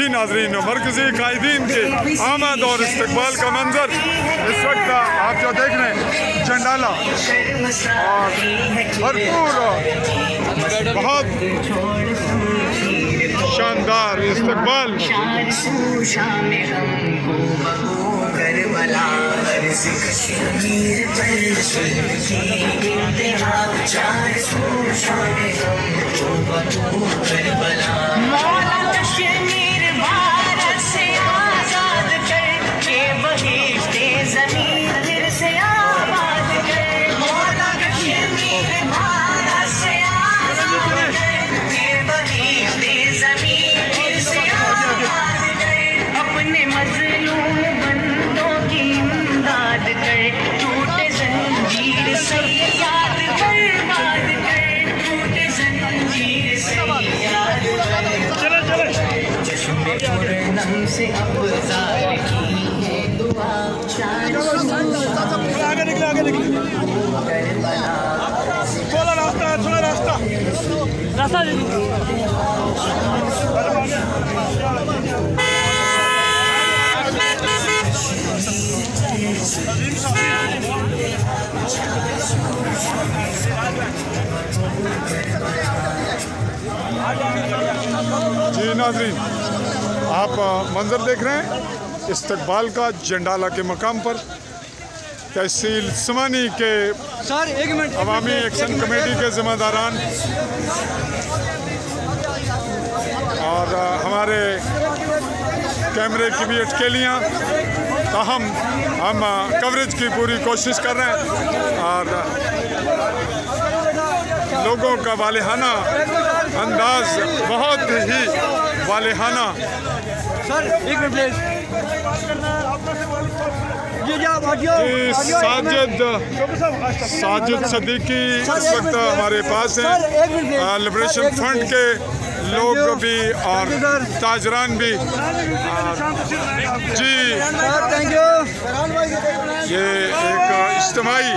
जी नाजरीन, मरकजी कायदीन के आमद और इस्तकबाल का मंजर इस वक्त आप जो देख रहे हैं, जंडाला और भरपूर बहुत शानदार इस्तकबाल। से अब्ज़ार की है दुआ, आगे निकले थोड़ा रास्ता है, थोड़ा रास्ता जी नाज़रीन, आप मंजर देख रहे हैं इस्तकबाल का जंडाला के मकाम पर। तहसील समानी के अवामी एक्शन कमेटी के ज़िम्मेदारान और हमारे कैमरे की भी अटकेलियाँ, ताहम हम कवरेज की पूरी कोशिश कर रहे हैं और लोगों का वालेहाना अंदाज, बहुत ही वालेहाना। सर एक मिनट प्लीज। साजिद सदीकी इस वक्त हमारे पास हैं, लिबरेशन फ्रंट के लोग भी और ताजरान भी। जी थैंक यू। ये एक इज्तिमाई